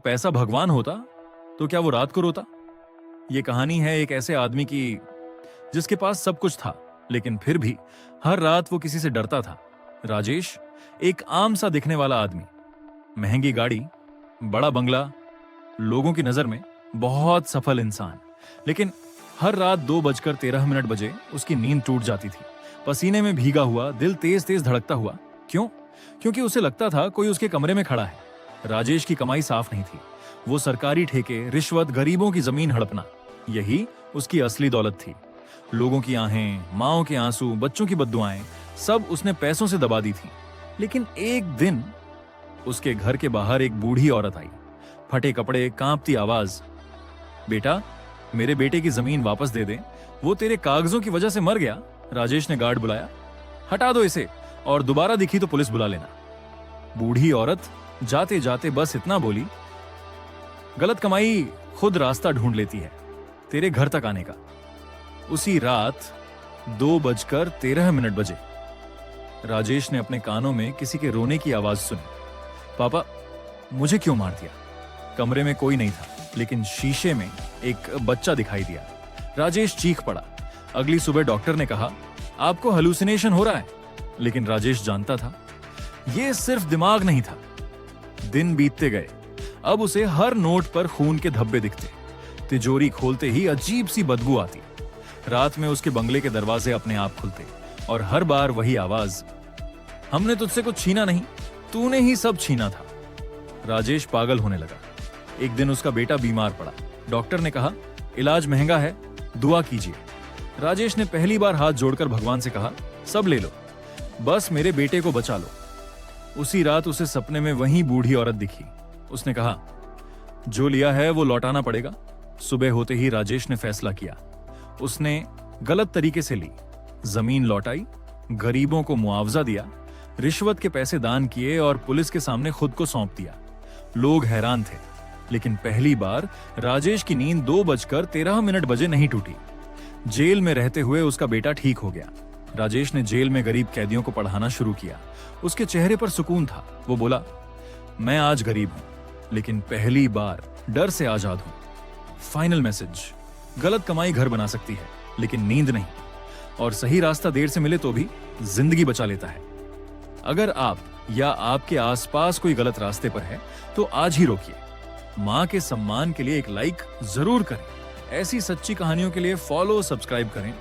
पैसा भगवान होता तो क्या वो रात को रोता? ये कहानी है एक ऐसे आदमी की जिसके पास सब कुछ था, लेकिन फिर भी हर रात वो किसी से डरता था। राजेश एक आम सा दिखने वाला आदमी, महंगी गाड़ी, बड़ा बंगला, लोगों की नजर में बहुत सफल इंसान। लेकिन हर रात 2:13 बजे उसकी नींद टूट जाती थी, पसीने में भीगा हुआ, दिल तेज तेज धड़कता हुआ। क्यों? क्योंकि उसे लगता था कोई उसके कमरे में खड़ा है। राजेश की कमाई साफ नहीं थी। वो सरकारी ठेके, रिश्वत, गरीबों की जमीन हड़पना, यही उसकी असली दौलत थी। लोगों की आहें, माओं के आंसू, बच्चों की बद्दुआएं, सब उसने पैसों से दबा दी थी। लेकिन एक दिन उसके घर के बाहर एक बूढ़ी औरत आई, फटे कपड़े, कांपती आवाज। बेटा, मेरे बेटे की जमीन वापस दे दे, वो तेरे कागजों की वजह से मर गया। राजेश ने गार्ड बुलाया। हटा दो इसे, और दोबारा दिखी तो पुलिस बुला लेना। बूढ़ी औरत जाते जाते बस इतना बोली, गलत कमाई खुद रास्ता ढूंढ लेती है तेरे घर तक आने का। उसी रात 2:13 बजे राजेश ने अपने कानों में किसी के रोने की आवाज सुनी। पापा, मुझे क्यों मार दिया? कमरे में कोई नहीं था, लेकिन शीशे में एक बच्चा दिखाई दिया। राजेश चीख पड़ा। अगली सुबह डॉक्टर ने कहा, आपको हेलुसिनेशन हो रहा है। लेकिन राजेश जानता था यह सिर्फ दिमाग नहीं था। दिन बीतते गए। अब उसे हर नोट पर खून के धब्बे दिखते। तिजोरी खोलते ही अजीब सी बदबू आती। रात में उसके बंगले के दरवाजे अपने आप खुलते और हर बार वही आवाज, हमने तुझसे कुछ छीना नहीं, तूने ही सब छीना था। राजेश पागल होने लगा। एक दिन उसका बेटा बीमार पड़ा। डॉक्टर ने कहा, इलाज महंगा है, दुआ कीजिए। राजेश ने पहली बार हाथ जोड़कर भगवान से कहा, सब ले लो, बस मेरे बेटे को बचा लो। उसी रात उसे सपने में वही बूढ़ी औरत दिखी। उसने कहा, जो लिया है वो लौटाना पड़ेगा। सुबह होते ही राजेश ने फैसला किया। उसने गलत तरीके से ली, जमीन लौटाई, गरीबों को मुआवजा दिया, रिश्वत के पैसे दान किए और पुलिस के सामने खुद को सौंप दिया। लोग हैरान थे, लेकिन पहली बार राजेश की नींद 2:13 बजे नहीं टूटी। जेल में रहते हुए उसका बेटा ठीक हो गया। राजेश ने जेल में गरीब कैदियों को पढ़ाना शुरू किया। उसके चेहरे पर सुकून था। वो बोला, मैं आज गरीब हूं, लेकिन पहली बार डर से आजाद हूं। फाइनल मैसेज, गलत कमाई घर बना सकती है, लेकिन नींद नहीं। और सही रास्ता देर से मिले तो भी जिंदगी बचा लेता है। अगर आप या आपके आसपास कोई गलत रास्ते पर है तो आज ही रोकिए। मां के सम्मान के लिए एक लाइक जरूर करें। ऐसी सच्ची कहानियों के लिए फॉलो, सब्सक्राइब करें।